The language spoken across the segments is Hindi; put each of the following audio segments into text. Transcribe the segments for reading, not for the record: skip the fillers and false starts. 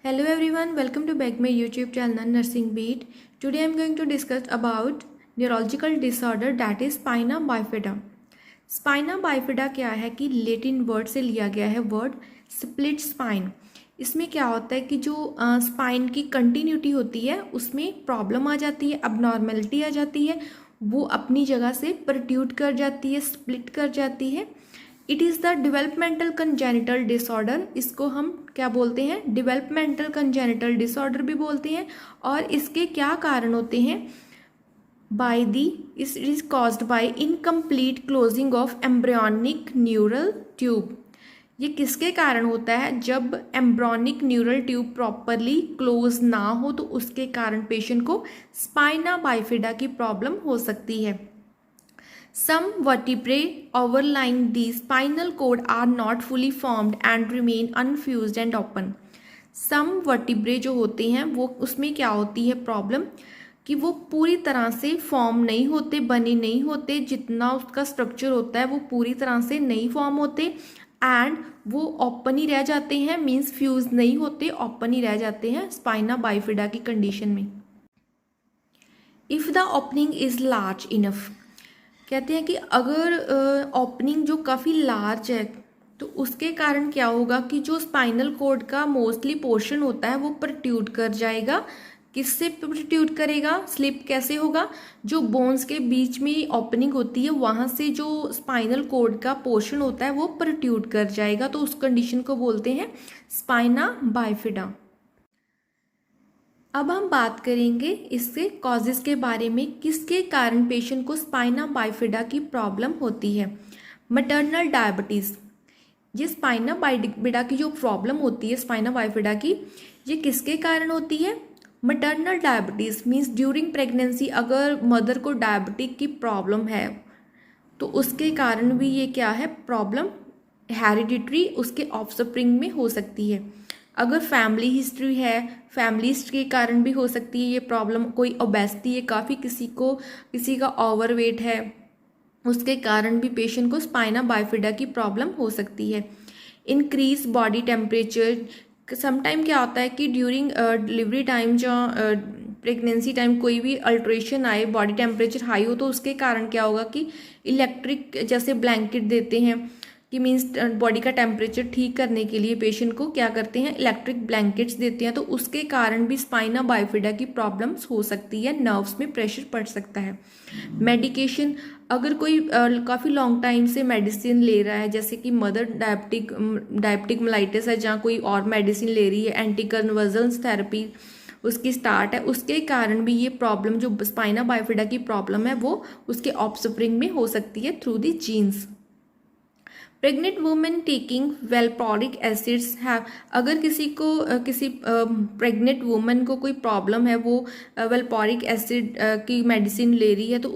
Hello everyone, welcome to back my YouTube channel Nursing Beat. Today I am going to discuss about neurological disorder that is spina bifida. Spina bifida क्या है कि लैटिन वर्ड से लिया गया है वर्ड स्प्लिट स्पाइन। इसमें क्या होता है कि जो स्पाइन की कंटिन्यूटी होती है उसमें प्रॉब्लम आ जाती है, अबनॉर्मेलिटी आ जाती है, वो अपनी जगह से प्रोट्रूड कर जाती है, स्प्लिट कर जाती है। It is the developmental congenital disorder. इसको हम क्या बोलते हैं? डेवलपमेंटल कंजेनिटल डिसऑर्डर भी बोलते हैं। और इसके क्या कारण होते हैं? By the it is caused by incomplete closing of embryonic neural tube. ये किसके कारण होता है? जब embryonic neural tube properly close ना हो तो उसके कारण पेशेंट को स्पाइना बाइफिडा की प्रॉब्लम हो सकती है। Some vertebrae overlying the spinal cord are not fully formed and remain unfused and open. Some vertebrae जो होते हैं वो उसमें क्या होती है प्रॉब्लम कि वो पूरी तरह से फॉर्म नहीं होते, बने नहीं होते, जितना उसका स्ट्रक्चर होता है वो पूरी तरह से नहीं फॉर्म होते एंड वो ओपन ही रह जाते हैं, मीन्स फ्यूज नहीं होते, ओपन ही रह जाते हैं स्पाइना बाइफिडा की कंडीशन में। If the opening is large enough, कहते हैं कि अगर ओपनिंग जो काफ़ी लार्ज है तो उसके कारण क्या होगा कि जो स्पाइनल कॉर्ड का मोस्टली पोर्शन होता है वो प्रोट्रूड कर जाएगा। किससे प्रोट्रूड करेगा? स्लिप कैसे होगा? जो बोन्स के बीच में ओपनिंग होती है वहाँ से जो स्पाइनल कॉर्ड का पोर्शन होता है वो प्रोट्रूड कर जाएगा, तो उस कंडीशन को बोलते हैं स्पाइना बाइफिडा। अब हम बात करेंगे इसके कॉजेज़ के बारे में, किसके कारण पेशेंट को स्पाइना बाइफिडा की प्रॉब्लम होती है। Maternal diabetes. ये स्पाइना बाइफिडा की जो प्रॉब्लम होती है स्पाइना बाइफिडा की, ये किसके कारण होती है? Maternal diabetes means during pregnancy अगर मदर को डायबिटिक की प्रॉब्लम है तो उसके कारण भी ये क्या है प्रॉब्लम हेरिडिटरी उसके ऑफस्प्रिंग में हो सकती है। अगर फैमिली हिस्ट्री है, फैमिली हिस्ट्री के कारण भी हो सकती है ये प्रॉब्लम। कोई ओबेसिटी है, काफ़ी किसी का ओवरवेट है, उसके कारण भी पेशेंट को स्पाइना बाइफिडा की प्रॉब्लम हो सकती है। Increase body temperature. समटाइम क्या होता है कि ड्यूरिंग डिलीवरी टाइम जो प्रेगनेंसी टाइम कोई भी अल्ट्रेशन आए, बॉडी टेम्परेचर हाई हो, तो उसके कारण क्या होगा कि इलेक्ट्रिक जैसे ब्लैंकेट देते हैं कि मीन्स बॉडी का टेम्परेचर ठीक करने के लिए पेशेंट को क्या करते हैं, इलेक्ट्रिक ब्लैंकेट्स देते हैं, तो उसके कारण भी स्पाइना बाइफिडा की प्रॉब्लम्स हो सकती है, नर्व्स में प्रेशर पड़ सकता है। मेडिकेशन, अगर कोई काफ़ी लॉन्ग टाइम से मेडिसिन ले रहा है, जैसे कि मदर डायबिटिक मेलाइटिस है जहाँ कोई और मेडिसिन ले रही है, एंटी कन्वर्जेंस थेरेपी उसकी स्टार्ट है, उसके कारण भी ये प्रॉब्लम जो स्पाइना बाइफिडा की प्रॉब्लम है वो उसके ऑफस्प्रिंग में हो सकती है through the genes. Pregnant women taking valproic acids have, अगर किसी प्रेग्नेंट वुमेन को कोई प्रॉब्लम है, वो वेलपोरिक एसिड की मेडिसिन ले रही है, तो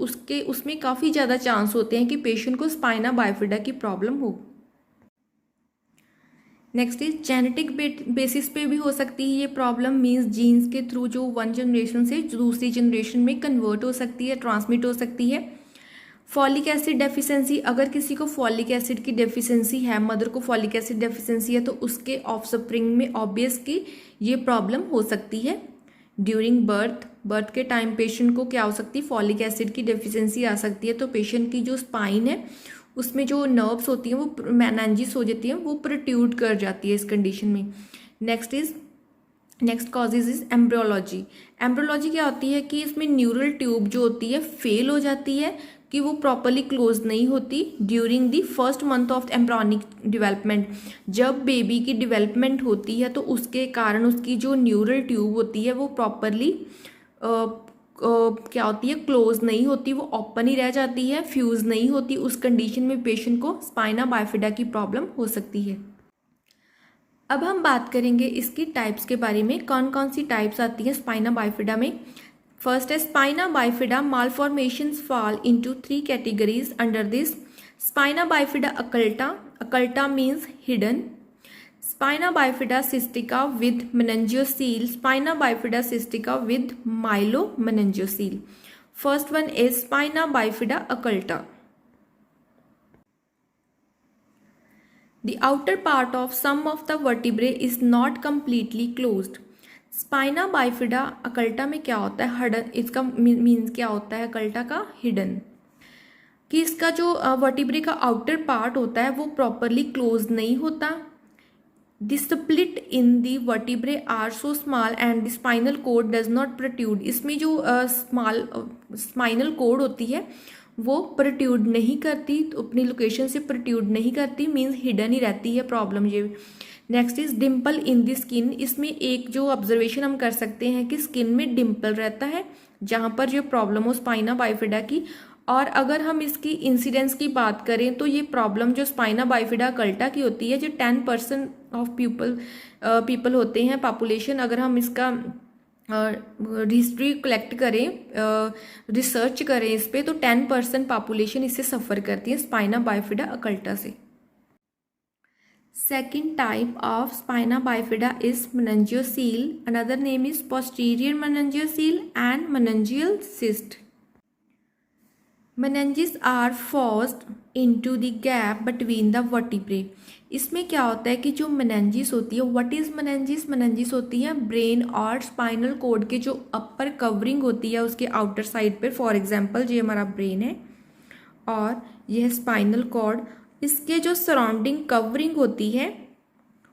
उसमें काफ़ी ज़्यादा चांस होते हैं कि पेशेंट को स्पाइना बाइफिडा की प्रॉब्लम हो। नेक्स्ट इज जेनेटिक बेसिस पे भी हो सकती है ये प्रॉब्लम, मीन्स जीन्स के थ्रू जो वन जनरेशन से दूसरी जनरेशन में कन्वर्ट हो सकती है, ट्रांसमिट हो सकती है। फॉलिक एसिड डेफिशिएंसी, अगर किसी को फॉलिक एसिड की डेफिशिएंसी है, मदर को फॉलिक एसिड डेफिशिएंसी है, तो उसके ऑफस्प्रिंग में ऑब्वियस की ये प्रॉब्लम हो सकती है। ड्यूरिंग बर्थ के टाइम पेशेंट को क्या हो सकती है, फॉलिक एसिड की डेफिशिएंसी आ सकती है, तो पेशेंट की जो स्पाइन है उसमें जो नर्व्स होती हैं वो मेनिंजेस हो जाती हैं, वो प्रोट्रूड कर जाती है इस कंडीशन में। Next causes is embryology. Embryology क्या होती है कि इसमें न्यूरल ट्यूब जो होती है फेल हो जाती है, कि वो प्रॉपरली क्लोज नहीं होती during the first month of embryonic development. जब बेबी की डेवलपमेंट होती है तो उसके कारण उसकी जो न्यूरल ट्यूब होती है वो प्रॉपरली क्या होती है, क्लोज नहीं होती, वो ओपन ही रह जाती है, फ्यूज नहीं होती। उस कंडीशन में पेशेंट को स्पाइना बाइफिडा की प्रॉब्लम हो सकती है। अब हम बात करेंगे इसकी टाइप्स के बारे में, कौन कौन सी टाइप्स आती है स्पाइना बाइफिडा में। फर्स्ट है spina bifida malformations fall into 3 categories under this. Spina bifida occulta means hidden, spina bifida cystica with meningocele, spina bifida cystica with myelomeningocele. First one is spina bifida occulta. The outer part of some of the vertebrae is not completely closed. Spina bifida occulta में क्या होता है, हडन, इसका मीन्स क्या होता है अकल्टा का, हिडन, कि इसका जो वर्टिब्रे का आउटर पार्ट होता है वो प्रॉपरली क्लोज नहीं होता. The split in the vertebrae are so small and the spinal cord does not protrude. इसमें जो स्पाइनल कोड होती है वो प्रोट्यूड नहीं करती, तो अपनी लोकेशन से प्रोट्यूड नहीं करती, मीन्स हिडन ही रहती है प्रॉब्लम ये. Next is Dimple in the skin. इसमें एक जो ऑब्जर्वेशन हम कर सकते हैं कि स्किन में डिम्पल रहता है जहाँ पर जो प्रॉब्लम हो स्पाइना बाइफिडा की. और अगर हम इसकी इंसिडेंस की बात करें तो ये प्रॉब्लम जो स्पाइना बाइफिडा अकल्टा की होती है, जो 10% ऑफ पीपल होते हैं पॉपुलेशन, अगर हम इसका हिस्ट्री कलेक्ट करें, रिसर्च करें इस पे, तो 10% पॉपुलेशन इससे सफ़र करती है स्पाइना बाइफिडा अकल्टा से. Second type of spina bifida is meningocele. Another name is posterior meningocele and meningeal cyst. Meninges are forced into the gap between the vertebrae. इसमें क्या होता है कि जो meninges होती है, what is meninges? meninges होती है ब्रेन और स्पाइनल कोड के जो अपर कवरिंग होती है उसके आउटर साइड पे. फॉर एग्जांपल ये हमारा ब्रेन है और यह स्पाइनल कॉर्ड, इसके जो सराउंडिंग कवरिंग होती है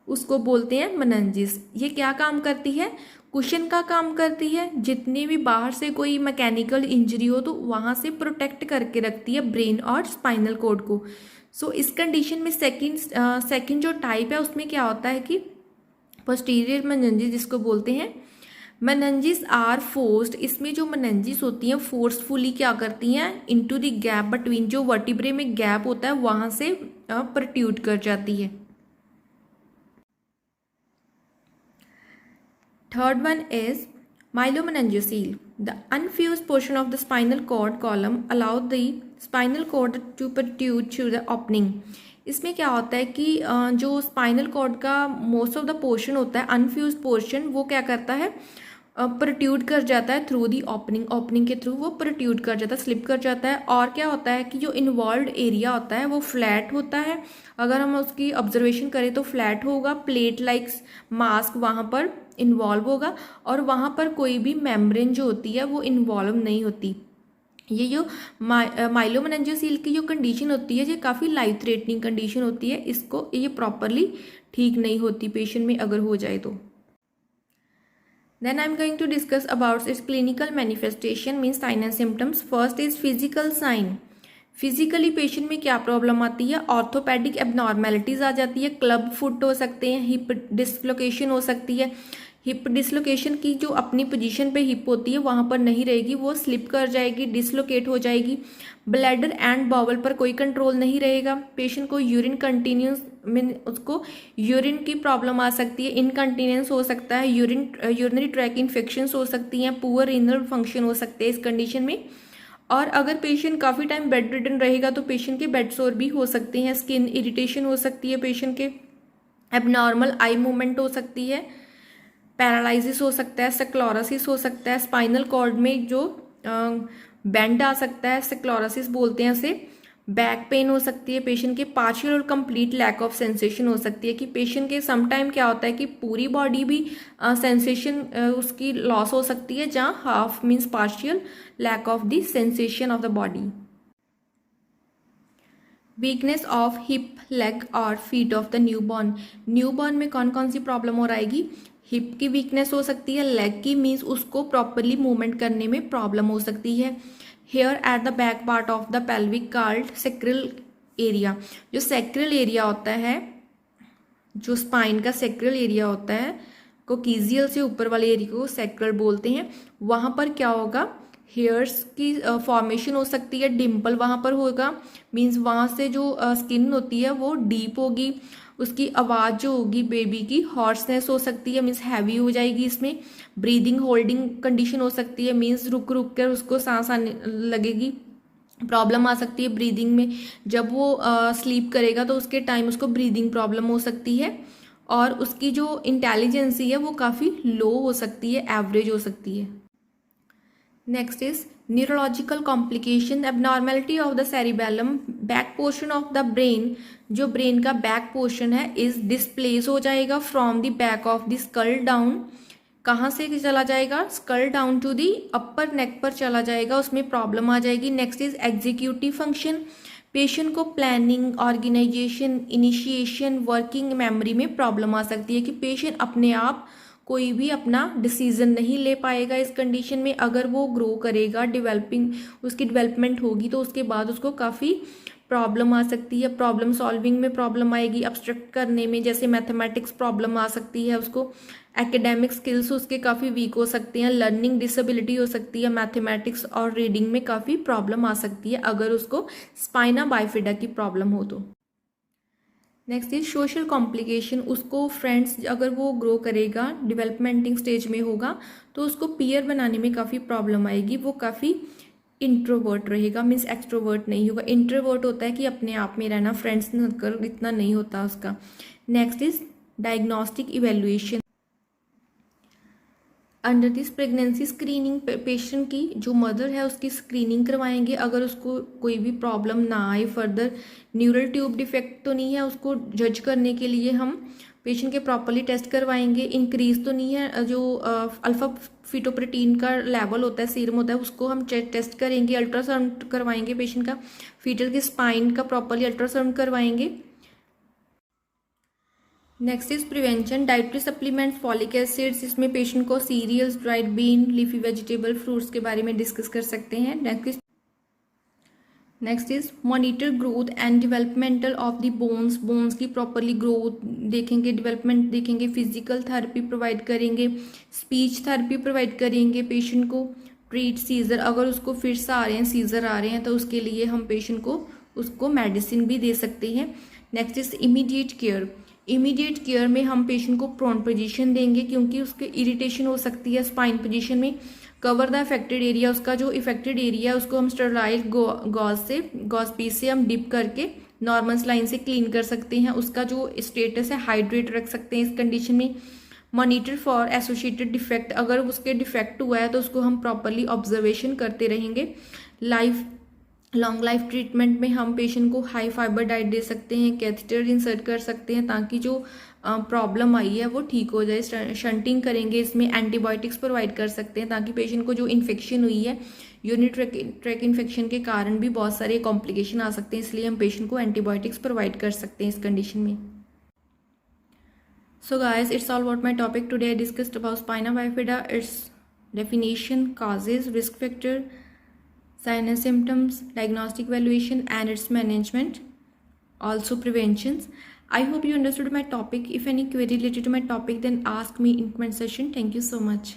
उसको बोलते हैं meninges. ये क्या काम करती है, कुशन का काम करती है. जितनी भी बाहर से कोई मैकेनिकल इंजरी हो तो वहाँ से प्रोटेक्ट करके रखती है ब्रेन और स्पाइनल कोड को. सो इस कंडीशन में सेकंड जो टाइप है उसमें क्या होता है कि पोस्टीरियर मेनिंजेस जिसको बोलते हैं, मेनिंजेस आर फोर्स्ड. इसमें जो मेनिंजेस होती हैं फोर्सफुली क्या करती हैं, इनटू द गैप बिटवीन, जो वर्टिब्रे में गैप होता है वहाँ से प्रोट्रूड कर जाती है. Third one is myelomeningocele. The unfused portion of the spinal cord column allow the spinal cord to protrude through the opening. इसमें क्या होता है कि जो स्पाइनल कॉर्ड का मोस्ट ऑफ द पोर्शन होता है, अनफ्यूज पोर्शन, वो क्या करता है, प्रोट्रूड कर जाता है थ्रू दी ओपनिंग के थ्रू वो प्रोट्रूड कर जाता है, स्लिप कर जाता है. और क्या होता है कि जो इन्वॉल्व एरिया होता है वो फ्लैट होता है. अगर हम उसकी ऑब्जर्वेशन करें तो फ्लैट होगा, प्लेट लाइक मास्क वहाँ पर इन्वॉल्व होगा और वहाँ पर कोई भी मेम्ब्रेन जो होती है वो इन्वॉल्व नहीं होती. ये जो माइलोमेनिंजियोसील की जो कंडीशन होती है ये काफ़ी लाइफ थ्रेटनिंग कंडीशन होती है. इसको ये प्रॉपरली ठीक नहीं होती पेशेंट में अगर हो जाए तो. Then I am going to discuss about its clinical manifestation, means sign and symptoms. First is physical sign. Physically patient में क्या प्रॉब्लम आती है, ऑर्थोपेडिक एबनॉर्मेलिटीज़ आ जाती है, क्लब फुट हो सकते हैं, हिप डिसलोकेशन हो सकती है. हिप डिसलोकेशन की जो अपनी पोजीशन पे हिप होती है वहाँ पर नहीं रहेगी, वो स्लिप कर जाएगी, डिसलोकेट हो जाएगी. ब्लैडर एंड बाउल पर कोई कंट्रोल नहीं रहेगा. पेशेंट को यूरिन कंटिन्यूस में उसको यूरिन की प्रॉब्लम आ सकती है, इनकंटिनेंस हो सकता है, यूरिनरी ट्रैक इन्फेक्शंस हो सकती हैं, पुअर रीनल फंक्शन हो सकते हैं इस कंडीशन में. और अगर पेशेंट काफ़ी टाइम बेड रिडन रहेगा तो पेशेंट के बेड सोर भी हो सकते हैं, स्किन इरिटेशन हो सकती है पेशेंट के, एबनॉर्मल आई मूवमेंट हो सकती है, पैरालिसिस हो सकता है, स्क्लेरोसिस हो सकता है, स्पाइनल कॉर्ड में जो बेंड आ सकता है, स्क्लेरोसिस बोलते हैं उसे, बैक पेन हो सकती है पेशेंट के, पार्शियल और कंप्लीट लैक ऑफ सेंसेशन हो सकती है कि पेशेंट के समटाइम क्या होता है कि पूरी बॉडी भी सेंसेशन उसकी लॉस हो सकती है, जहाँ half means partial lack of the sensation of the body. Weakness of hip, leg और feet of the newborn. Newborn में कौन कौन सी प्रॉब्लम और आएगी, हिप की वीकनेस हो सकती है, लेग की मीन्स उसको प्रॉपरली मूवमेंट करने में प्रॉब्लम हो सकती है. Here at the back part of the pelvic called sacral area. जो सैक्रल एरिया होता है, जो स्पाइन का सैक्रल एरिया होता है, कोकीजियल से ऊपर वाले एरिया को सैक्रल बोलते हैं. वहाँ पर क्या होगा, हेयर्स की फॉर्मेशन हो सकती है, डिम्पल वहाँ पर होगा, मीन्स वहाँ से जो स्किन होती है वो डीप होगी. उसकी आवाज़ जो होगी बेबी की हॉर्सनेस हो सकती है, मीन्स हैवी हो जाएगी. इसमें ब्रीदिंग होल्डिंग कंडीशन हो सकती है, मीन्स रुक रुक कर उसको सांस आने लगेगी, प्रॉब्लम आ सकती है ब्रीदिंग में. जब वो स्लीप करेगा तो उसके टाइम उसको ब्रीदिंग प्रॉब्लम हो सकती है. और उसकी जो इंटेलिजेंसी है वो काफ़ी लो हो सकती है, एवरेज हो सकती है. Next is neurological complication, abnormality of the cerebellum, back portion of the brain, जो ब्रेन का बैक पोर्शन है इज डिस्प्लेस हो जाएगा from the back of the skull down. कहाँ से चला जाएगा? Skull down to the upper neck पर चला जाएगा, उसमें प्रॉब्लम आ जाएगी। Next is executive function, patient को planning, organization, initiation, working memory में प्रॉब्लम आ सकती है कि पेशेंट अपने आप कोई भी अपना डिसीजन नहीं ले पाएगा इस कंडीशन में। अगर वो ग्रो करेगा, डेवलपिंग उसकी डेवलपमेंट होगी तो उसके बाद उसको काफ़ी प्रॉब्लम आ सकती है। प्रॉब्लम सॉल्विंग में प्रॉब्लम आएगी, अब्स्ट्रक्ट करने में, जैसे मैथमेटिक्स प्रॉब्लम आ सकती है उसको, एकेडमिक स्किल्स उसके काफ़ी वीक हो सकते हैं, लर्निंग डिसेबिलिटी हो सकती है, मैथमेटिक्स और रीडिंग में काफ़ी प्रॉब्लम आ सकती है अगर उसको स्पाइना बाइफिडा की प्रॉब्लम हो तो। नेक्स्ट इज सोशल कॉम्प्लिकेशन, उसको फ्रेंड्स, अगर वो ग्रो करेगा, डेवलपमेंटिंग स्टेज में होगा तो उसको पीयर बनाने में काफ़ी प्रॉब्लम आएगी, वो काफ़ी इंट्रोवर्ट रहेगा, मीन्स एक्सट्रोवर्ट नहीं होगा। इंट्रोवर्ट होता है कि अपने आप में रहना, फ्रेंड्स कर इतना नहीं होता उसका। Next is diagnostic evaluation, under this pregnancy screening, patient की जो मदर है उसकी स्क्रीनिंग करवाएंगे, अगर उसको कोई भी प्रॉब्लम ना आए, फर्दर न्यूरल ट्यूब डिफेक्ट तो नहीं है, उसको जज करने के लिए हम पेशेंट के प्रॉपरली टेस्ट करवाएंगे। इंक्रीज तो नहीं है, जो अल्फा फिटोप्रोटीन का लेवल होता है, सीरम होता है, उसको हम टेस्ट करेंगे। अल्ट्रासाउंड करवाएंगे पेशेंट का, फीटल की स्पाइन का प्रॉपरली अल्ट्रासाउंड करवाएंगे। Next is prevention, dietary supplements, folic acids, इसमें पेशेंट को cereals, dried bean, leafy vegetable, fruits के बारे में डिस्कस कर सकते हैं। Next is monitor growth and developmental of the bones, bones की प्रॉपरली ग्रोथ देखेंगे, डेवलपमेंट देखेंगे, फिजिकल थेरेपी प्रोवाइड करेंगे, स्पीच थेरेपी प्रोवाइड करेंगे पेशेंट को। ट्रीट सीजर, अगर उसको फिट्स आ रहे हैं, सीजर आ रहे हैं तो उसके लिए हम पेशेंट को उसको मेडिसिन भी दे सकते हैं। Next is immediate care, immediate care में हम पेशेंट को प्रोन पोजीशन देंगे क्योंकि उसके इरिटेशन हो सकती है स्पाइन पोजीशन में। कवर द अफेक्टेड एरिया, उसका जो इफेक्टेड एरिया है उसको हम स्टेराइल गॉज पीस से हम डिप करके नॉर्मल स्लाइन से क्लीन कर सकते हैं। उसका जो स्टेटस है हाइड्रेट रख सकते हैं इस कंडीशन में। मॉनिटर फॉर एसोसिएटेड डिफेक्ट, अगर उसके डिफेक्ट हुआ है तो उसको हम प्रॉपरली ऑब्जर्वेशन करते रहेंगे। लॉन्ग लाइफ ट्रीटमेंट में हम पेशेंट को हाई फाइबर डाइट दे सकते हैं, कैथेटर इंसर्ट कर सकते हैं ताकि जो प्रॉब्लम आई है वो ठीक हो जाए। शंटिंग करेंगे, इसमें एंटीबायोटिक्स प्रोवाइड कर सकते हैं ताकि पेशेंट को जो इन्फेक्शन हुई है, यूरिनरी ट्रैक इन्फेक्शन के कारण भी बहुत सारे कॉम्प्लिकेशन आ सकते हैं, इसलिए हम पेशेंट को एंटीबायोटिक्स प्रोवाइड कर सकते हैं इस कंडीशन में। So guys, it's all about my topic. Today I discussed about spina bifida, its definition, causes, risk factor, signs and symptoms, diagnostic evaluation and its management, also preventions. I hope you understood my topic. If any query related to my topic, then ask me in comment section. Thank you so much.